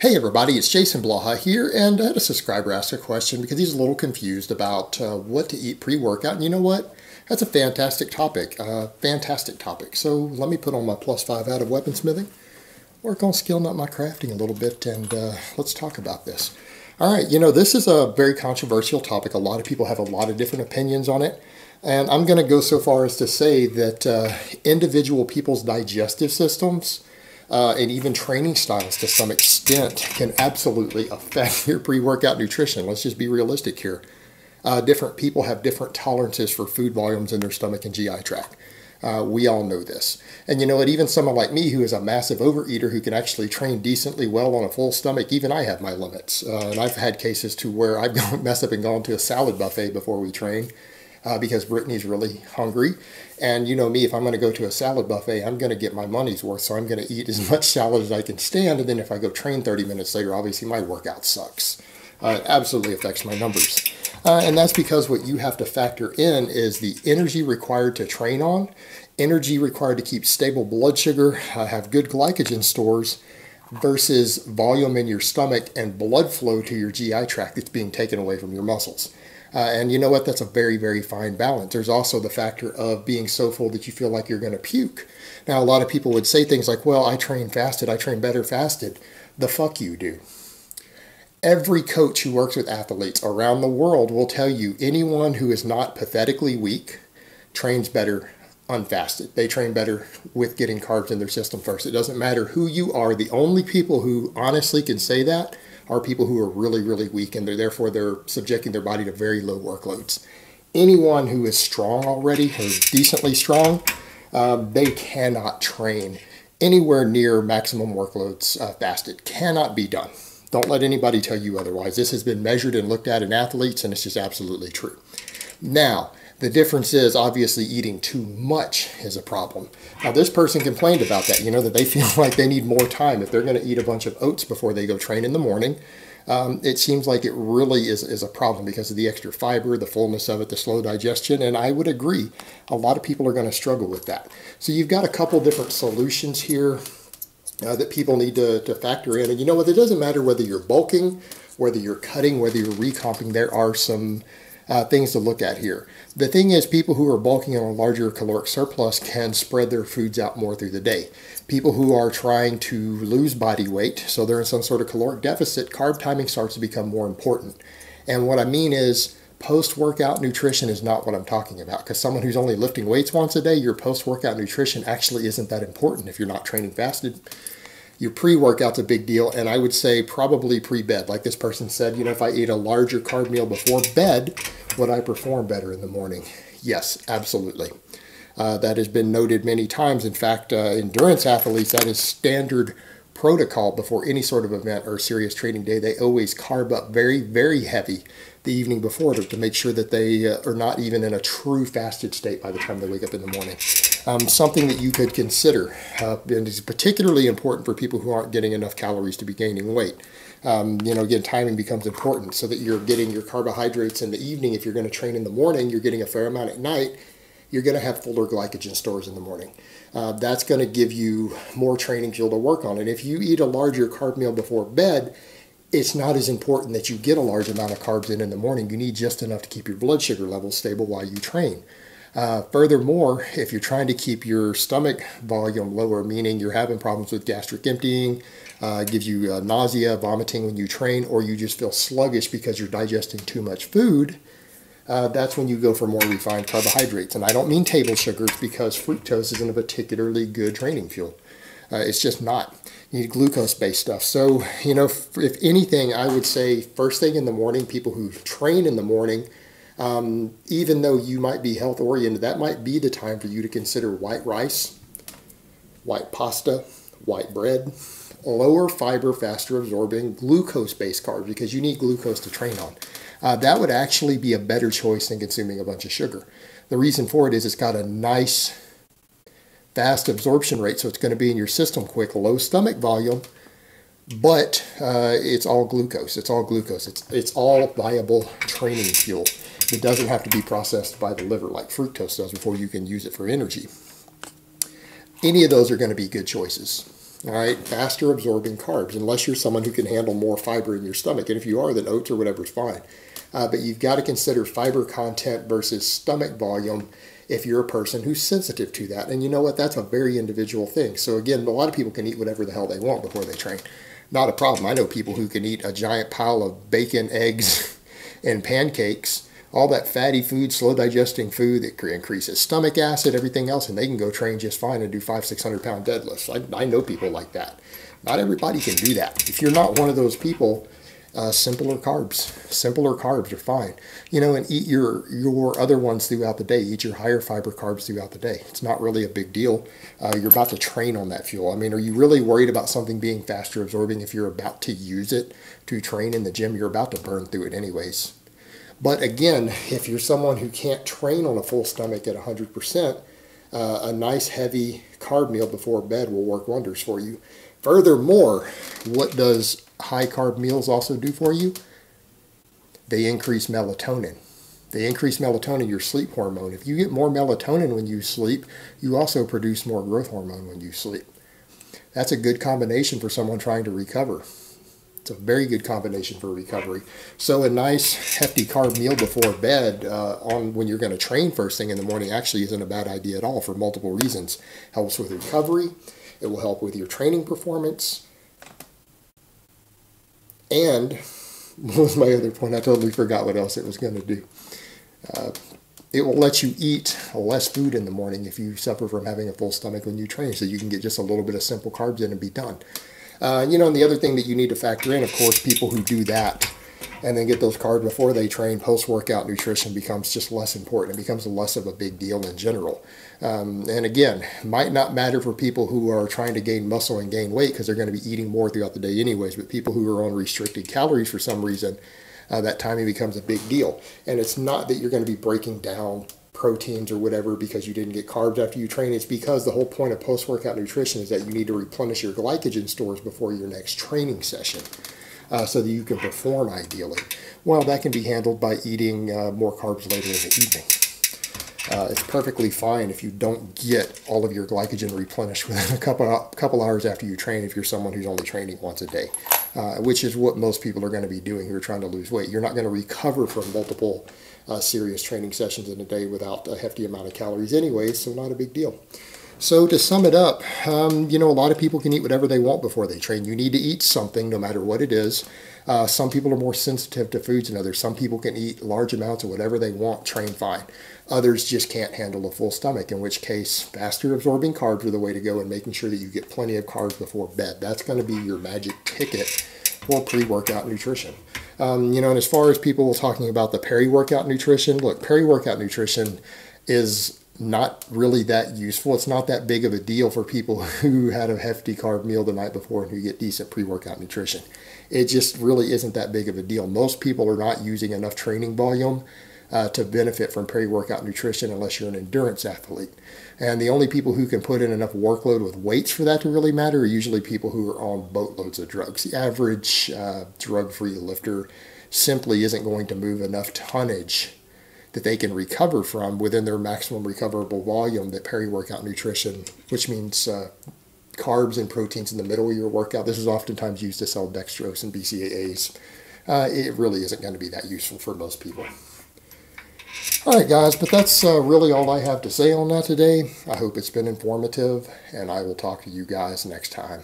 Hey everybody, it's Jason Blaha here, and I had a subscriber ask a question because he's a little confused about what to eat pre-workout. And you know what? That's a fantastic topic. So let me put on my +5 out of weaponsmithing, work on skilling up my crafting a little bit, and let's talk about this. All right, this is a very controversial topic. A lot of people have a lot of different opinions on it. And I'm going to go so far as to say that individual people's digestive systems and even training styles to some extent can absolutely affect your pre-workout nutrition. Let's just be realistic here. Different people have different tolerances for food volumes in their stomach and GI tract. We all know this. And you know what, even someone like me who is a massive overeater who can actually train decently well on a full stomach, even I have my limits. And I've had cases to where I've messed up and gone to a salad buffet before we train. Because Brittany's really hungry. And you know me, if I'm going to go to a salad buffet, I'm going to get my money's worth. So I'm going to eat as much salad as I can stand. And then if I go train 30 minutes later, obviously my workout sucks. It absolutely affects my numbers. And that's because what you have to factor in is the energy required to train on, energy required to keep stable blood sugar, have good glycogen stores, versus volume in your stomach and blood flow to your GI tract that's being taken away from your muscles. And you know what? That's a very, very fine balance. There's also the factor of being so full that you feel like you're going to puke. Now, a lot of people would say things like, well, I train fasted. I train better fasted. The fuck you do. Every coach who works with athletes around the world will tell you anyone who is not pathetically weak trains better unfasted. They train better with getting carbs in their system first. It doesn't matter who you are. The only people who honestly can say that are people who are really, really weak, and therefore they're subjecting their body to very low workloads. Anyone who is strong already, or decently strong, they cannot train anywhere near maximum workloads fasted. Cannot be done. Don't let anybody tell you otherwise. This has been measured and looked at in athletes, and it's just absolutely true. Now, the difference is obviously eating too much is a problem. Now this person complained about that, that they feel like they need more time. If they're going to eat a bunch of oats before they go train in the morning, it seems like it really is a problem because of the extra fiber, the fullness of it, the slow digestion, and I would agree. A lot of people are going to struggle with that. So you've got a couple different solutions here that people need to factor in. And you know what, it doesn't matter whether you're bulking, whether you're cutting, whether you're recomping, there are some things to look at here. The thing is, people who are bulking on a larger caloric surplus can spread their foods out more through the day. People who are trying to lose body weight, so they're in some sort of caloric deficit, carb timing starts to become more important. And what I mean is, post-workout nutrition is not what I'm talking about. Because someone who's only lifting weights once a day, your post-workout nutrition actually isn't that important if you're not training fasted. Your pre-workout's a big deal, and I would say probably pre-bed. Like this person said, if I ate a larger carb meal before bed, would I perform better in the morning? Yes, absolutely. That has been noted many times. In fact, endurance athletes, that is standard protocol before any sort of event or serious training day. They always carb up very, very heavy the evening before to make sure that they are not even in a true fasted state by the time they wake up in the morning. Something that you could consider, and is particularly important for people who aren't getting enough calories to be gaining weight. Again, timing becomes important so that you're getting your carbohydrates in the evening. If you're going to train in the morning, you're getting a fair amount at night. You're going to have fuller glycogen stores in the morning. That's going to give you more training fuel to work on. And if you eat a larger carb meal before bed, it's not as important that you get a large amount of carbs in the morning. You need just enough to keep your blood sugar levels stable while you train. Furthermore, if you're trying to keep your stomach volume lower, meaning you're having problems with gastric emptying, gives you nausea, vomiting when you train, or you just feel sluggish because you're digesting too much food, that's when you go for more refined carbohydrates. And I don't mean table sugars, because fructose isn't a particularly good training fuel. It's just not. You need glucose-based stuff. So, if anything, I would say first thing in the morning, people who train in the morning, even though you might be health-oriented, that might be the time for you to consider white rice, white pasta, white bread, lower fiber, faster absorbing, glucose-based carbs, because you need glucose to train on. That would actually be a better choice than consuming a bunch of sugar. The reason for it is it's got a nice fast absorption rate, so it's going to be in your system quick, low stomach volume, but it's all glucose. It's all glucose. It's all viable training fuel. It doesn't have to be processed by the liver like fructose does before you can use it for energy. Any of those are going to be good choices. All right, faster absorbing carbs, unless you're someone who can handle more fiber in your stomach. And if you are, then oats or whatever is fine. But you've got to consider fiber content versus stomach volume if you're a person who's sensitive to that. And you know what? That's a very individual thing. So again, a lot of people can eat whatever the hell they want before they train. Not a problem. I know people who can eat a giant pile of bacon, eggs, and pancakes, all that fatty food, slow digesting food that increases stomach acid, everything else, and they can go train just fine and do 500-600 pound deadlifts. I know people like that. Not everybody can do that. If you're not one of those people, simpler carbs are fine. You know, and eat your other ones throughout the day. Eat your higher fiber carbs throughout the day. It's not really a big deal. You're about to train on that fuel. I mean, are you really worried about something being faster absorbing if you're about to use it to train in the gym? You're about to burn through it anyways. But again, if you're someone who can't train on a full stomach at 100%, a nice heavy carb meal before bed will work wonders for you. Furthermore, what does high carb meals also do for you? They increase melatonin. They increase melatonin, your sleep hormone. If you get more melatonin when you sleep, you also produce more growth hormone when you sleep. That's a good combination for someone trying to recover. It's a very good combination for recovery. So a nice hefty carb meal before bed when you're going to train first thing in the morning actually isn't a bad idea at all for multiple reasons. Helps with recovery. It will help with your training performance. And what was my other point? I totally forgot what else it was going to do. It will let you eat less food in the morning if you suffer from having a full stomach when you train, so you can get just a little bit of simple carbs in and be done. You know, and the other thing that you need to factor in, of course, people who do that and then get those carbs before they train, post-workout nutrition becomes just less important. It becomes less of a big deal in general. And again, might not matter for people who are trying to gain muscle and gain weight because they're going to be eating more throughout the day anyways, but people who are on restricted calories for some reason, that timing becomes a big deal. And it's not that you're going to be breaking down proteins or whatever because you didn't get carbs after you train. It's because the whole point of post-workout nutrition is that you need to replenish your glycogen stores before your next training session so that you can perform ideally. Well, that can be handled by eating more carbs later in the evening. It's perfectly fine if you don't get all of your glycogen replenished within a couple hours after you train if you're someone who's only training once a day, which is what most people are going to be doing who are trying to lose weight. You're not going to recover from multiple serious training sessions in a day without a hefty amount of calories anyway, so not a big deal. So to sum it up, you know, a lot of people can eat whatever they want before they train. You need to eat something no matter what it is. Some people are more sensitive to foods than others. Some people can eat large amounts of whatever they want, train fine. Others just can't handle a full stomach, in which case faster absorbing carbs are the way to go and making sure that you get plenty of carbs before bed. That's going to be your magic ticket for pre-workout nutrition. You know, and as far as people talking about the peri-workout nutrition, look, peri-workout nutrition is not really that useful. It's not that big of a deal for people who had a hefty carb meal the night before and who get decent pre-workout nutrition. It just really isn't that big of a deal. Most people are not using enough training volume to benefit from peri-workout nutrition unless you're an endurance athlete. And the only people who can put in enough workload with weights for that to really matter are usually people who are on boatloads of drugs. The average drug-free lifter simply isn't going to move enough tonnage that they can recover from within their maximum recoverable volume that peri-workout nutrition, which means carbs and proteins in the middle of your workout. This is oftentimes used to sell dextrose and BCAAs. It really isn't going to be that useful for most people. All right, guys, but that's really all I have to say on that today. I hope it's been informative, and I will talk to you guys next time.